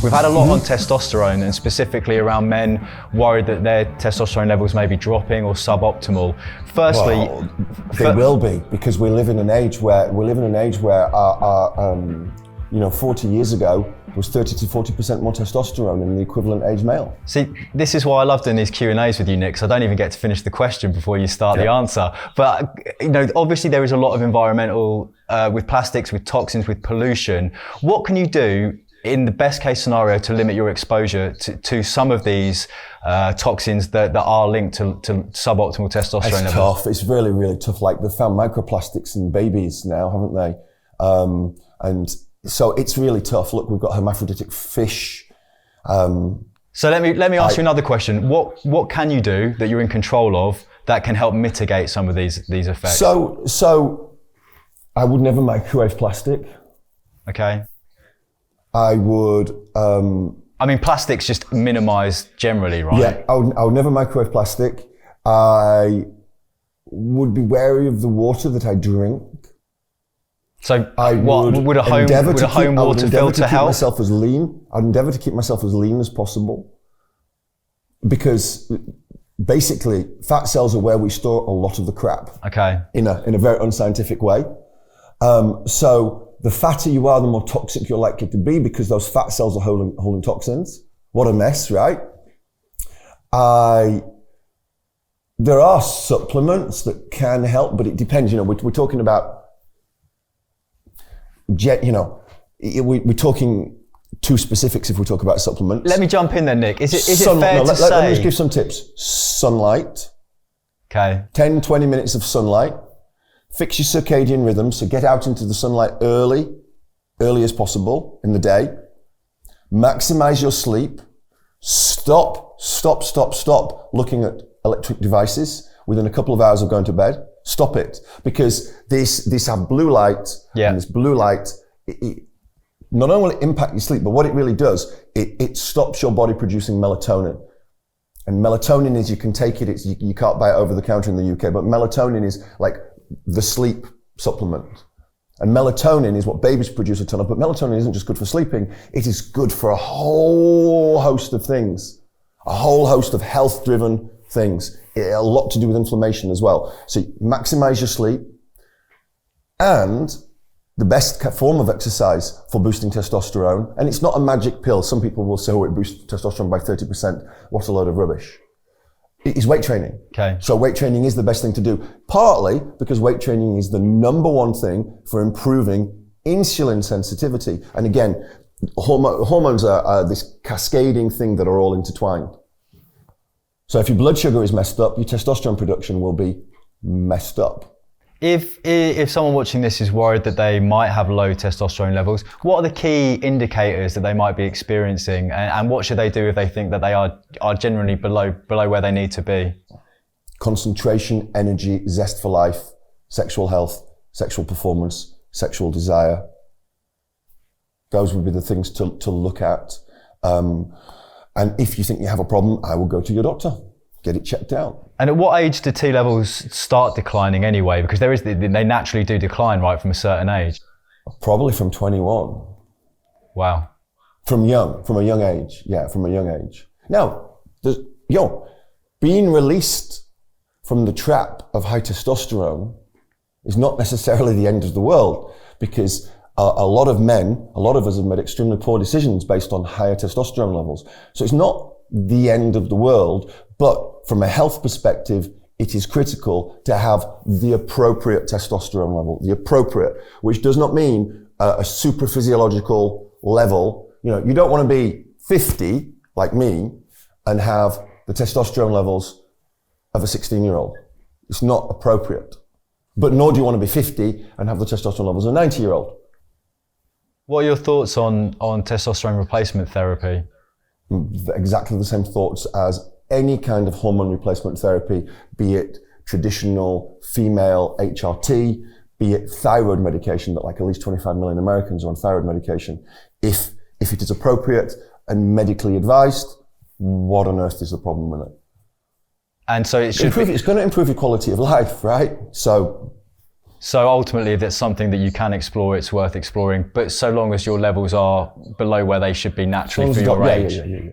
We've had a lot on testosterone, and specifically around men worried that their testosterone levels may be dropping or suboptimal. Firstly, well, they will be, because we live in an age where our 40 years ago was 30 to 40% more testosterone than the equivalent age male. See, this is why I love doing these Q&As with you, Nick, because I don't even get to finish the question before you start the answer. But obviously there is a lot of environmental, with plastics, with toxins, with pollution. What can you do in the best case scenario to limit your exposure to some of these toxins that are linked to suboptimal testosterone levels? It's tough. It's really, really tough. Like, they've found microplastics in babies now, haven't they? And so it's really tough. Look, we've got hermaphroditic fish. So let me ask you another question. What can you do that you're in control of that can help mitigate some of these effects? So I would never microwave plastic. Okay. I would. I mean, plastics just minimized generally, right? Yeah, I would never microwave plastic. I would be wary of the water that I drink. So would a home water filter help? I'd endeavor to keep myself as lean as possible, because basically fat cells are where we store a lot of the crap. Okay. In a very unscientific way. So the fatter you are, the more toxic you're likely to be, because those fat cells are holding toxins. What a mess, right? There are supplements that can help, but it depends. We're talking about, we're talking too specifics if we talk about supplements. Let me jump in there, Nick. Is it fair to say? Let me just give some tips. Sunlight. Okay. 10, 20 minutes of sunlight. Fix your circadian rhythm, so get out into the sunlight early as possible in the day. Maximize your sleep. Stop looking at electric devices within a couple of hours of going to bed. Stop it, because these have blue light, and this blue light, it not only will it impact your sleep, but what it really does, it stops your body producing melatonin. And melatonin is, you can take it, you can't buy it over the counter in the UK, but melatonin is like the sleep supplement. And melatonin is what babies produce a ton of, but melatonin isn't just good for sleeping, it is good for a whole host of things, a whole host of health-driven things. A lot to do with inflammation as well. So maximize your sleep, and the best form of exercise for boosting testosterone, and it's not a magic pill. Some people will say, it boosts testosterone by 30%. What a load of rubbish. It is weight training. Okay. So weight training is the best thing to do, partly because weight training is the number one thing for improving insulin sensitivity. And again, hormones are this cascading thing that are all intertwined. So if your blood sugar is messed up, your testosterone production will be messed up. If someone watching this is worried that they might have low testosterone levels, what are the key indicators that they might be experiencing, and what should they do if they think that they are generally below where they need to be? Concentration, energy, zest for life, sexual health, sexual performance, sexual desire. Those would be the things to look at. And if you think you have a problem, I will go to your doctor, get it checked out. And at what age do T levels start declining anyway? Because they naturally do decline, right, from a certain age? Probably from 21. Wow. From a young age. Yeah, from a young age. Now, being released from the trap of high testosterone is not necessarily the end of the world, because a lot of us have made extremely poor decisions based on higher testosterone levels. So it's not the end of the world, but from a health perspective, it is critical to have the appropriate testosterone level, which does not mean a super physiological level. You don't want to be 50 like me and have the testosterone levels of a 16-year-old. It's not appropriate. But nor do you want to be 50 and have the testosterone levels of a 90-year-old. What are your thoughts on testosterone replacement therapy? Exactly the same thoughts as any kind of hormone replacement therapy, be it traditional female HRT, be it thyroid medication, that like at least 25 million Americans are on thyroid medication. If it is appropriate and medically advised, what on earth is the problem with it? And so it's going to improve your quality of life, right? So So ultimately, if it's something that you can explore, it's worth exploring. But so long as your levels are below where they should be naturally for your age. Yeah.